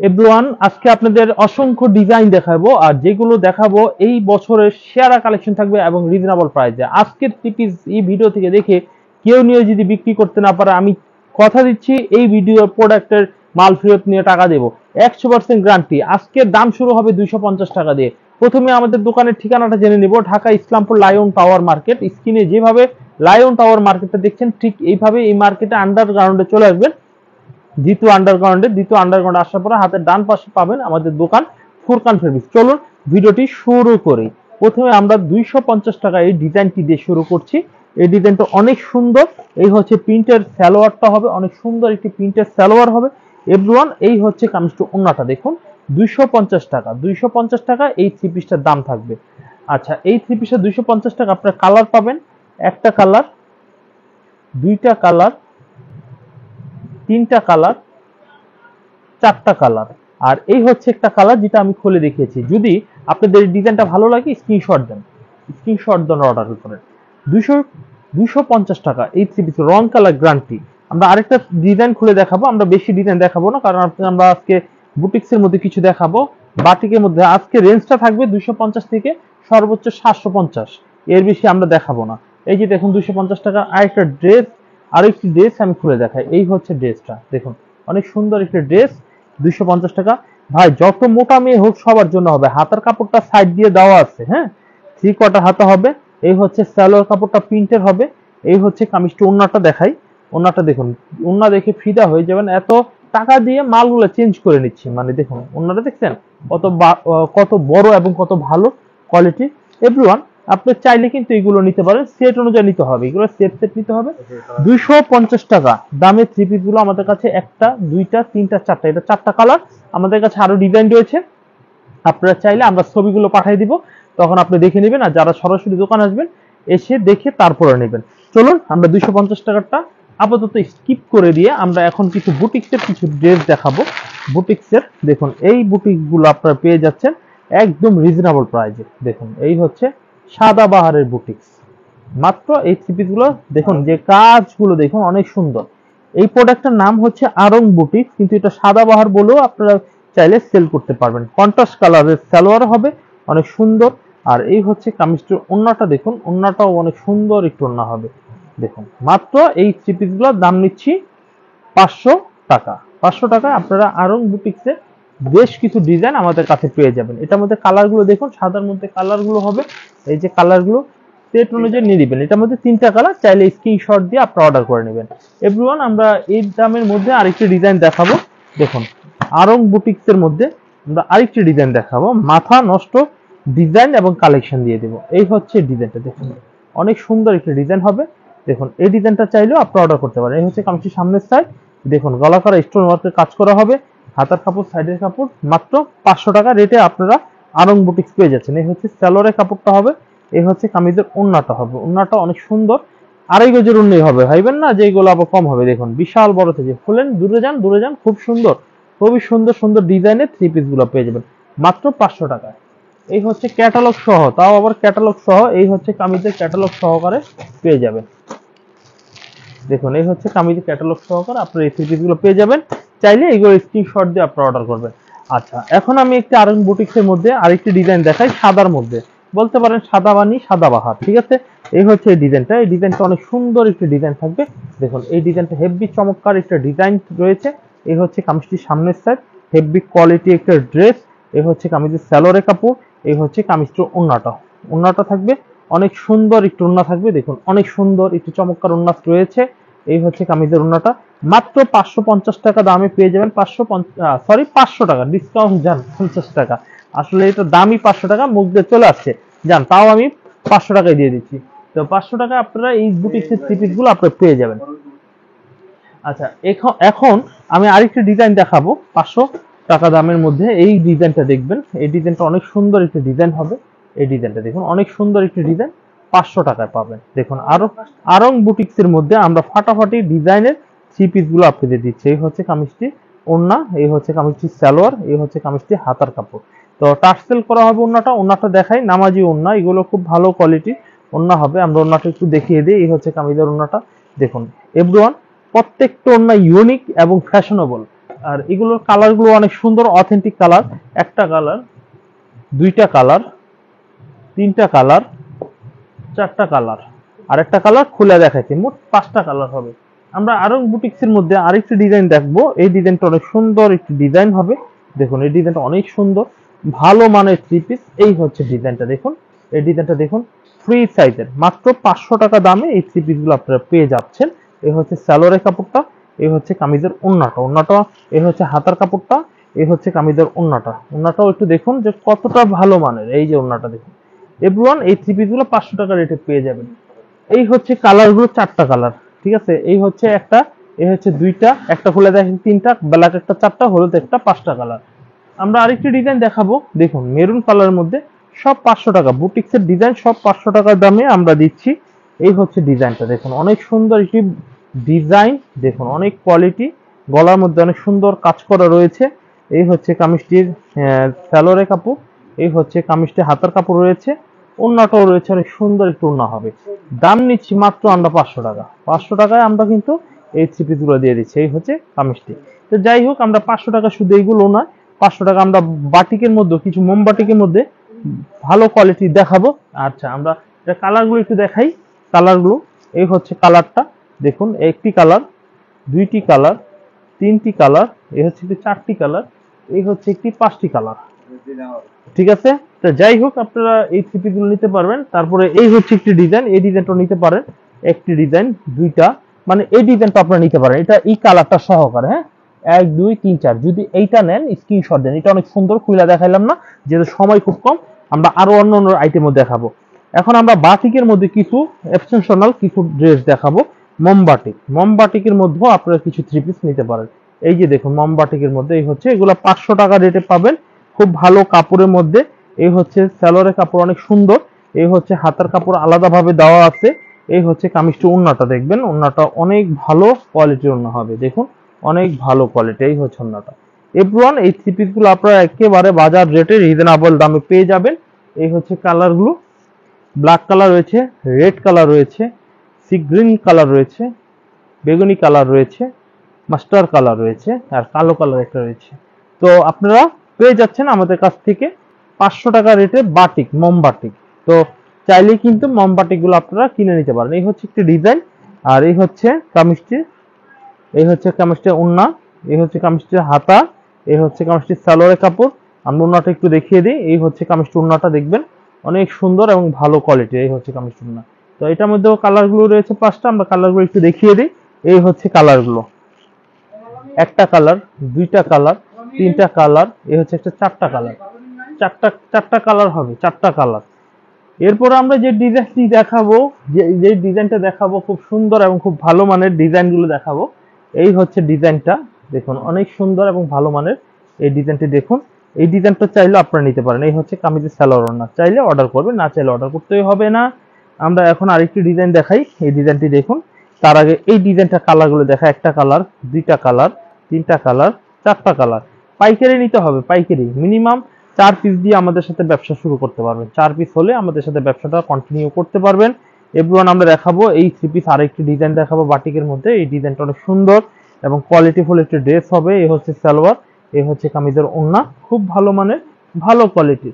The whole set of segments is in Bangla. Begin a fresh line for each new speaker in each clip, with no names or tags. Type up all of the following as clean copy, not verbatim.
এভরিওয়ান, আজকে আপনাদের অসংখ্য ডিজাইন দেখাবো, আর যেগুলো দেখাবো এই বছরের সেরা কালেকশন থাকবে এবং রিজনেবল প্রাইসে। আজকের টিপিস এই ভিডিও থেকে দেখে কেউ নিয়ে যদি বিক্রি করতে না পারে, আমি কথা দিচ্ছি এই ভিডিওর প্রোডাক্টের মাল ফেরত নিয়ে টাকা দেবো, 100% গ্যারান্টি। আজকের দাম শুরু হবে 250 টাকা দিয়ে। প্রথমে আমাদের দোকানের ঠিকানাটা জেনে নিব। Dhaka Islampur lion tower market. স্ক্রিনে যেভাবে লায়ন টাওয়ার মার্কেটটা দেখছেন, ঠিক এইভাবে এই মার্কেটে আন্ডারগ্রাউন্ডে চলে আসবেন। দ্বিতীয় আন্ডারগ্রাউন্ড আসার পরে হাতের ডান পাশে পাবেন আমাদের দোকান ফুরকান ফেব্রিক্স। চলুন ভিডিওটি শুরু করি। প্রথমে আমরা 250 টাকা এই ডিজাইনটি দিয়ে শুরু করছি। এই ডিজাইনটা অনেক সুন্দর। এই হচ্ছে প্রিন্টের সালোয়ারটা হবে, অনেক সুন্দর একটি প্রিন্টের সালোয়ার হবে। এভরিওয়ান, এই হচ্ছে কামিজটা, ওন্নাটা দেখুন 250 টাকা। 250 টাকা এই থ্রি পিসটার দাম থাকবে। আচ্ছা, এই থ্রি পিসটা 250 টাকা। আপনার কালার পাবেন একটা কালার, দুইটা কালার, তিনটা কালার, চারটা কালার, আর এই হচ্ছে একটা কালার যেটা আমি খুলে দেখিয়েছি। যদি আপনাদের ডিজাইনটা ভালো লাগে স্ক্রিনশট দেন, অর্ডার করেন। 250 টাকা এই থ্রি পিস রং কালার গ্যারান্টি। আমরা আরেকটা ডিজাইন খুলে দেখাবো। আমরা বেশি ডিজাইন দেখাবো না, কারণ আমরা আজকে বুটিক্সের মধ্যে কিছু দেখাবো। বাটিকের মধ্যে আজকে রেঞ্জটা থাকবে 250 থেকে সর্বোচ্চ 750, এর বেশি আমরা দেখাবো না। এই যে দেখুন 250 টাকা। আরেকটি ড্রেস আমি খুলে দেখাই। এই হচ্ছে ড্রেসটা দেখুন, অনেক সুন্দর একটা ড্রেস, 250 টাকা। ভাই, যত মোটা মেয়ে হোক সবার জন্য হবে। হাতার কাপড়টা সাইড দিয়ে দেওয়া আছে, হ্যাঁ, 3/4 হাতা হবে। এই হচ্ছে সালোয়ার কাপড়টা প্রিন্টের হবে। এই হচ্ছে কামিজটা। ওন্নাটা দেখাই। ওন্নাটা দেখুন, ওন্না দেখে ফিদা হয়ে যাবেন। এত টাকা দিয়ে মালগুলো চেঞ্জ করে নিচ্ছি, মানে দেখুন ওন্নাটা দেখছেন কত বড় এবং কত ভালো কোয়ালিটি। এভরিওয়ান, আপনি চাইলে কিন্তু এগুলো নিতে পারেন, সেট অনুযায়ী নিতে হবে। এগুলো সেট নিতে হবে। 250 টাকা দামে থ্রি পিস গুলো আমাদের কাছে একটা, দুইটা, তিনটা, চারটা, এটা চারটা কালার। আমাদের কাছে আরো ডিজাইন রয়েছে। আপনারা চাইলে আমরা ছবিগুলো পাঠিয়ে দিব, তখন আপনি দেখে নেবেন। আর যারা সরাসরি দোকান আসবেন, এসে দেখে তারপরে নেবেন। চলুন আমরা 250 টাকাটা আপাতত স্কিপ করে দিয়ে আমরা এখন কিছু বুটিক্সের কিছু ড্রেস দেখাবো। বুটিক্সের দেখুন, এই বুটিক্স গুলো আপনারা পেয়ে যাচ্ছেন একদম রিজনেবল প্রাইসে। দেখুন, এই হচ্ছে সাদাবাহারের বুটিক্স। মাত্র এই থ্রি পিস গুলো দেখুন, যে কাজগুলো দেখুন অনেক সুন্দর। এই প্রোডাক্টটার নাম হচ্ছে আরং বুটিক, কিন্তু এটা সাদাবাহার বলেও আপনারা চাইলে সেল করতে পারবেন। কন্ট্রাস্ট কালারের সালোয়ার হবে, অনেক সুন্দর। আর এই হচ্ছে কামিজটির ওন্নাটা দেখুন, ওন্নাটাও অনেক সুন্দর একটু ওন্না হবে। দেখুন, মাত্র এই থ্রি পিস গুলোর দাম নিচ্ছি 500 টাকা। 500 টাকায় আপনারা আরং বুটিক্সে বেশ কিছু ডিজাইন আমাদের কাছে পেয়ে যাবেন। এটার মধ্যে কালারগুলো দেখুন, সাদার মধ্যে কালারগুলো হবে। এই যে কালারগুলো সেট অনুযায়ী নিয়ে নেবেন। এটার মধ্যে তিনটা কালার, চাইলে স্ক্রিনশট দিয়ে আপনারা অর্ডার করে নেবেন। এভরিওয়ান, আমরা এই দামের মধ্যে আরেকটি ডিজাইন দেখাবো। দেখুন, আরং বুটিক্সের মধ্যে আমরা আরেকটি ডিজাইন দেখাবো। মাথা নষ্ট ডিজাইন এবং কালেকশন দিয়ে দেবো। এই হচ্ছে ডিজাইনটা দেখুন, অনেক সুন্দর একটা ডিজাইন হবে। দেখুন, এই ডিজাইনটা চাইলেও আপনারা অর্ডার করতে পারেন। এই হচ্ছে কামিজটির সামনের সাইড। দেখুন, গলা করা স্টোন ওয়ার্কের কাজ করা হবে। হাতার কাপড়, সাইডের কাপড়, মাত্র 500 টাকা রেটে আপনারা আরং বুটিক্স পেয়ে যাচ্ছেন। এই হচ্ছে সালোয়ারের কাপড়টা হবে। এই হচ্ছে কামিজের ওন্নাটা হবে। ওন্নাটা অনেক সুন্দর, 2.5 গজের ওন্নাই হবে। ভাইবেন না যে এগুলো আবার কম হবে। দেখুন, বিশাল বড় থেকে ফুলেন, দূরে যান, খুব সুন্দর, খুবই সুন্দর সুন্দর ডিজাইনের থ্রি পিস গুলো পেয়ে যাবেন মাত্র 500 টাকায়। এই হচ্ছে ক্যাটালগ সহ, তাও আবার ক্যাটালগ সহ। এই হচ্ছে কামিজের ক্যাটালগ সহকারে পেয়ে যাবেন। দেখুন, এই হচ্ছে কামিজের ক্যাটালগ সহকারে আপনারা এই থ্রি পিস গুলো পেয়ে যাবেন। চাইলে এইগুলো স্ক্রিনশট দিয়ে আপনারা অর্ডার করবেন। আচ্ছা, এখন আমি একটি আরং বুটিক্সের মধ্যে আরেকটি ডিজাইন দেখাই, সাদার মধ্যে। বলতে পারেন সাদা বানি সাদা বাহার, ঠিক আছে। এই হচ্ছে এই ডিজাইনটা। এই ডিজাইনটা অনেক সুন্দর একটি ডিজাইন থাকবে। দেখুন, এই ডিজাইনটা হেভি চমৎকার একটা ডিজাইন রয়েছে। এই হচ্ছে কামিজটির সামনের সাইড, হেভি কোয়ালিটি একটা ড্রেস। এই হচ্ছে কামিজের সালোয়ারের কাপড়। এই হচ্ছে কামিজটির ওন্নাটা থাকবে অনেক সুন্দর একটু ওন্না থাকবে। দেখুন, অনেক সুন্দর একটু চমৎকার ওন্না রয়েছে। এই হচ্ছে কামিজের ওন্নাটা। মাত্র 550 টাকা দামে পেয়ে যাবেন। 500 টাকা ডিসকাউন্ট যান 50 টাকা। আসলে এটা দামই 500 টাকা, মুখ দিয়ে চলে আসছে যান, তাও আমি 500 টাকায় দিয়ে দিচ্ছি। তো 500 টাকা আপনারা এই বুটিক্সের থ্রি পিস গুলো আপনারা পেয়ে যাবেন। আচ্ছা, এখন আমি আরেকটি ডিজাইন দেখাবো 500 টাকা দামের মধ্যে। এই ডিজাইনটা দেখবেন, এই ডিজাইনটা অনেক সুন্দর একটা ডিজাইন হবে। এই ডিজাইনটা দেখুন, অনেক সুন্দর একটি ডিজাইন, 500 টাকায় পাবেন। দেখুন, আরং বুটিক্সের মধ্যে আমরা ফাটাফাটি ডিজাইনের থ্রি পিস গুলো আপনাদের দিচ্ছি। এই হচ্ছে কামিজটি ওন্না, এই হচ্ছে কামিজটি সালোয়ার, এই হচ্ছে কামিজটি হাতার কাপড়। তো টার্সেল করা হবে ওন্নাটা দেখাই, নামাজি ওন্না। এগুলো খুব ভালো কোয়ালিটি ওন্না হবে। আমরা ওন্নাটা একটু দেখিয়ে দিই। এই হচ্ছে কামিজের ওন্নাটা। দেখুন এভরিওয়ান, প্রত্যেকটা ওন্না ইউনিক এবং ফ্যাশনেবল। আর এগুলোর কালারগুলো অনেক সুন্দর, অথেন্টিক কালার। একটা কালার, দুইটা কালার, তিনটা কালার, চারটা কালার, আর একটা কালার খুলে দেখাচ্ছি, মোট 5টা কালার হবে। আমরা আরং বুটিক্সের মধ্যে আরেকটি ডিজাইন দেখবো। এই ডিজাইনটা অনেক সুন্দর একটি ডিজাইন হবে। দেখুন এই ডিজাইনটা অনেক সুন্দর, ভালো মানের থ্রি পিস। এই হচ্ছে ডিজাইনটা, দেখুন এই ডিজাইনটা দেখুন, ফ্রি সাইজের, মাত্র 500 টাকা দামে এই থ্রি পিস গুলো আপনারা পেয়ে যাচ্ছেন। এই হচ্ছে সালোয়ারের কাপড়টা, এই হচ্ছে কামিজের ওন্নাটা, এই হচ্ছে হাতার কাপড়টা, এই হচ্ছে কামিজের ওন্নাটাও একটু দেখুন যে কতটা ভালো মানের। এই যে ওন্নাটা দেখুন এভরিওয়ান, এই থ্রি পিস গুলো 500 টাকা রেটে পেয়ে যাবেন। এই হচ্ছে কালার গুলো, 4টা কালার, ঠিক আছে। এই হচ্ছে একটা, এই হচ্ছে দুইটা, একটা খুলে দেখেন 3টা, ব্ল্যাক একটা 4টা, হলুদ একটা 5টা কালার। আমরা আরেকটি ডিজাইন দেখাবো, দেখুন মেরুন কালারের মধ্যে, সব 500 টাকা। বুটিক্সের ডিজাইন সব 500 টাকার দামে আমরা দিচ্ছি। এই হচ্ছে ডিজাইনটা দেখুন, অনেক সুন্দর একটি ডিজাইন, দেখুন অনেক কোয়ালিটি, গলার মধ্যে অনেক সুন্দর কাজ করা রয়েছে। এই হচ্ছে কামিজটির সালোয়ারের কাপড়, এই হচ্ছে কামিজটির হাতার কাপড় রয়েছে, ওন্নাটাও রয়েছে, অনেক সুন্দর একটু ওন্না হবে। দাম নিচ্ছি মাত্র আমরা 500 টাকা। 500 টাকায় আমরা কিন্তু এই থ্রি পিস গুলো দিয়ে দিচ্ছি। এই হচ্ছে কামিজটি। তো যাই হোক, আমরা 500 টাকা শুধু এইগুলো নয়, 500 টাকা আমরা বাটিকের মধ্যে, কিছু মোম বাটিকের মধ্যে ভালো কোয়ালিটি দেখাবো। আচ্ছা, আমরা কালারগুলো একটু দেখাই। কালারগুলো, এই হচ্ছে কালারটা দেখুন, একটি কালার, দুইটি কালার, তিনটি কালার, এই হচ্ছে একটি 4টি কালার, এই হচ্ছে একটি 5টি কালার, ঠিক আছে। তো যাই হোক, আপনারা এই থ্রি পিস গুলো নিতে পারবেন। তারপরে এই হচ্ছে একটি ডিজাইন, এই ডিজাইনটা নিতে পারেন, একটি ডিজাইন, দুইটা, মানে এই ডিজাইনটা আপনারা নিতে পারেন, এটা এই কালারটা সহকারে, হ্যাঁ 1 2 3 4, যদি এইটা নেন স্ক্রিনশট দেন। এটা অনেক সুন্দর, খুলে দেখাইলাম না যেহেতু সময় খুব কম, আমরা আরো অন্য আইটেমও দেখাবো। এখন আমরা বাটিকের মধ্যে কিছু এক্সেপশনাল কিছু ড্রেস দেখাবো। মোমবাটিকের মধ্যেও আপনারা কিছু থ্রি পিস নিতে পারেন। এই যে দেখুন মোমবাটিকের মধ্যে, এই হচ্ছে এগুলো 500 টাকা রেটে পাবেন, খুব ভালো কাপড়ের মধ্যে। এই হচ্ছে সালোয়ারের কাপড় অনেক সুন্দর, এই হচ্ছে হাতার কাপড় আলাদাভাবে দেওয়া আছে। এই হচ্ছে কামিজটি, ওন্নাটা দেখবেন, ওন্নাটা অনেক ভালো কোয়ালিটির ওন্না হবে, দেখুন অনেক ভালো কোয়ালিটি। এই হচ্ছে ওন্নাটা। এভরিওয়ান, এই থ্রি পিস গুলো আপনারা একেবারে বাজার রেটে রিজনেবল দামে পেয়ে যাবেন। এই হচ্ছে কালারগুলো, ব্ল্যাক কালার রয়েছে, রেড কালার রয়েছে, সি গ্রিন কালার রয়েছে, বেগুনি কালার রয়েছে, মাস্টার কালার রয়েছে, আর কালো কালার একটা রয়েছে। তো আপনারা পেয়ে যাচ্ছেন আমাদের কাছ থেকে 500 টাকা রেটে বাটিক, মোমবাটিক। তো চাইলেই কিন্তু মোমবাটিক গুলো আপনারা কিনে নিতে পারেন। এই হচ্ছে একটি ডিজাইন, আর এই হচ্ছে কামিজটি, এই হচ্ছে কামিজটির ওন্না, এই হচ্ছে কামিজটির হাতা, এই হচ্ছে কামিজটির সালোয়ারের কাপড়। আমরা ওন্নাটা একটু দেখিয়ে দিই। এই হচ্ছে কামিজটির ওন্নাটা দেখবেন, অনেক সুন্দর এবং ভালো কোয়ালিটি। এই হচ্ছে কামিজটির ওন্না। তো এটার মধ্যেও কালারগুলো রয়েছে 5টা, আমরা কালারগুলো একটু দেখিয়ে দিই। এই হচ্ছে কালারগুলো, একটা কালার, দুইটা কালার, তিনটা কালার, এই হচ্ছে একটা 4টা কালার, চারটা কালার হবে, 4টা কালার। এরপর আমরা যে ডিজাইনটি দেখাবো, যে ডিজাইনটা দেখাবো, খুব সুন্দর এবং খুব ভালো মানের ডিজাইনগুলো দেখাবো। এই হচ্ছে ডিজাইনটা দেখুন, অনেক সুন্দর এবং ভালো মানের এই ডিজাইনটি দেখুন। এই ডিজাইনটা চাইলে আপনারা নিতে পারেন। এই হচ্ছে কামিজের সালোয়ার ওন্না, চাইলে অর্ডার করবেন, না চাইলে অর্ডার করতেই হবে না। আমরা এখন আরেকটি ডিজাইন দেখাই, এই ডিজাইনটি দেখুন। তার আগে এই ডিজাইনটা কালারগুলো দেখা, একটা কালার, দুইটা কালার, তিনটা কালার, 4টা কালার। পাইকারি নিতে হবে, পাইকারি মিনিমাম 4 পিস দিয়ে আমাদের সাথে ব্যবসা শুরু করতে পারবেন। 4 পিস হলে আমাদের সাথে ব্যবসাটা কন্টিনিউ করতে পারবেন। এভরিওয়ান, আমরা দেখাবো এই থ্রি পিস, আরেকটি ডিজাইন দেখাবো বাটিকের মধ্যে। এই ডিজাইনটা অনেক সুন্দর এবং কোয়ালিটিফুল একটি ড্রেস হবে। এই হচ্ছে সালোয়ার, এই হচ্ছে কামিজের ওন্না, খুব ভালো মানের, ভালো কোয়ালিটি।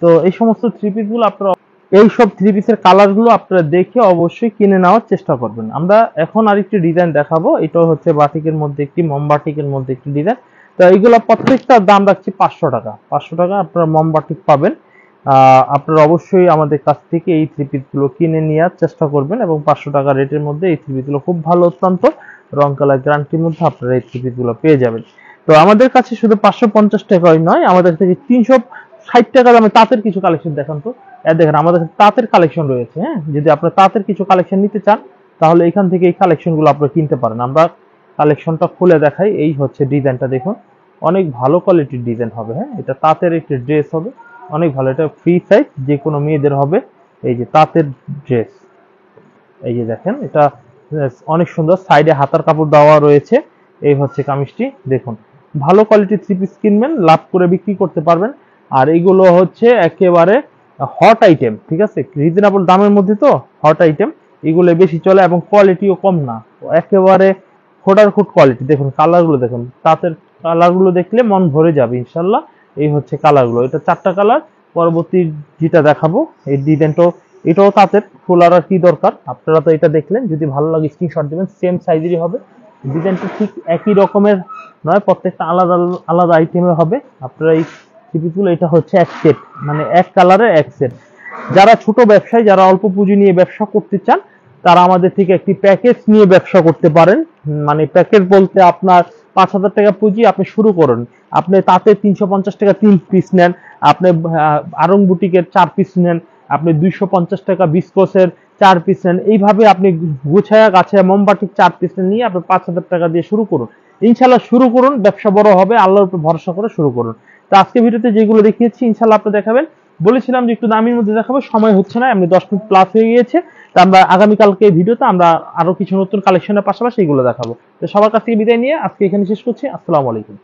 তো এই সমস্ত থ্রি পিস গুলো আপনারা, এই সব থ্রি পিসের কালার গুলো আপনারা দেখে অবশ্যই কিনে নেওয়ার চেষ্টা করবেন। আমরা এখন আরেকটি ডিজাইন দেখাবো, এটা হচ্ছে বাটিকের মধ্যে একটি, মোমবাটিকের মধ্যে একটি ডিজাইন। তো এইগুলো প্রত্যেকটার দাম রাখছি 500 টাকা। 500 টাকা আপনারা মোমবাটিক পাবেন। আপনারা অবশ্যই আমাদের কাছ থেকে এই থ্রি পিস গুলো কিনে নেওয়ার চেষ্টা করবেন, এবং 500 টাকা রেটের মধ্যে এই থ্রি পিস গুলো খুব ভালো, অত্যন্ত রং কালার গ্যারান্টির মধ্যে আপনারা এই থ্রি পিস গুলো পেয়ে যাবেন। তো আমাদের কাছে শুধু 550 টাকাই নয়, আমাদের থেকে 360 টাকা দামে তাঁতের কিছু কালেকশন দেখান তো। দেখেন আমাদের কাছে তাঁতের কালেকশন রয়েছে, হ্যাঁ যদি আপনারা তাঁতের কিছু কালেকশন নিতে চান তাহলে এখান থেকে এই কালেকশন গুলো আপনারা কিনতে পারেন। আমরা কালেকশনটা খুলে দেখাই। এই হচ্ছে ডিজাইনটা দেখুন, অনেক ভালো কোয়ালিটির ডিজাইন হবে, হ্যাঁ এটা তাঁতের একটি ড্রেস হবে, অনেক ভালো, এটা ফ্রি সাইজ, যে কোনো মেয়েদের হবে। এই যে তাঁতের ড্রেস, এই যে দেখেন এটা অনেক সুন্দর, সাইডে হাতার কাপড় দেওয়া রয়েছে। এই হচ্ছে কামিজটি দেখুন, ভালো কোয়ালিটির থ্রি পিস কিনবেন, লাভ করে বিক্রি করতে পারবেন। আর এইগুলো হচ্ছে একেবারে হট আইটেম, ঠিক আছে, রিজনেবল দামের মধ্যে, তো হট আইটেম এগুলো বেশি চলে এবং কোয়ালিটিও কম না, একেবারে খোটার খুট কোয়ালিটি। দেখুন কালারগুলো দেখুন, তাঁতের কালারগুলো দেখলে মন ভরে যাবে ইনশাল্লাহ। এই হচ্ছে কালারগুলো, এটা 4টা কালার। পরবর্তী যেটা দেখাবো এই ডিজাইনটাও, এটাও তাঁতের, ফুল আর কি দরকার, আপনারা তো এটা দেখলেন, যদি ভালো লাগে স্ক্রিনশট দিবেন, সেম সাইজেরই হবে। ডিজাইনটা ঠিক একই রকমের নয়, প্রত্যেকটা আলাদা আলাদা আইটেমের হবে। আপনারা এই টিপিফুল, এটা হচ্ছে এক সেট, মানে এক কালারের এক সেট। যারা ছোট ব্যবসায়ী, যারা অল্প পুঁজি নিয়ে ব্যবসা করতে চান, তারা আমাদের থেকে একটি প্যাকেজ নিয়ে ব্যবসা করতে পারেন। মানে প্যাকেজ বলতে আপনার 5,000 টাকা পুঁজি, আপনি শুরু করুন, আপনি তাতে 350 টাকা 3 পিস নেন, আপনি আরং বুটিকের 4 পিস নেন, আপনি 250 টাকা বিস্কোসের 4 পিস নেন, এইভাবে আপনি গুছায়া গাছায়া মোমবাটিক 4 পিস নিয়ে আপনি 5,000 টাকা দিয়ে শুরু করুন। ইনশাল্লাহ শুরু করুন, ব্যবসা বড় হবে, আল্লাহর উপর ভরসা করে শুরু করুন। তো আজকে ভিডিওতে যেগুলো দেখিয়েছি ইনশাল্লাহ আপনি দেখাবেন। বলেছিলাম যে একটু দামের মধ্যে দেখাবো, সময় হচ্ছে না, এমনি 10 মিনিট প্লাস হয়ে গিয়েছে। তো আমরা আগামীকালকে ভিডিওতে আমরা আরো কিছু নতুন কালেকশনের পাশাপাশি এগুলো দেখাবো। তো সবার কাছ থেকে বিদায় নিয়ে আজকে এখানে শেষ করছি। আসসালামু আলাইকুম।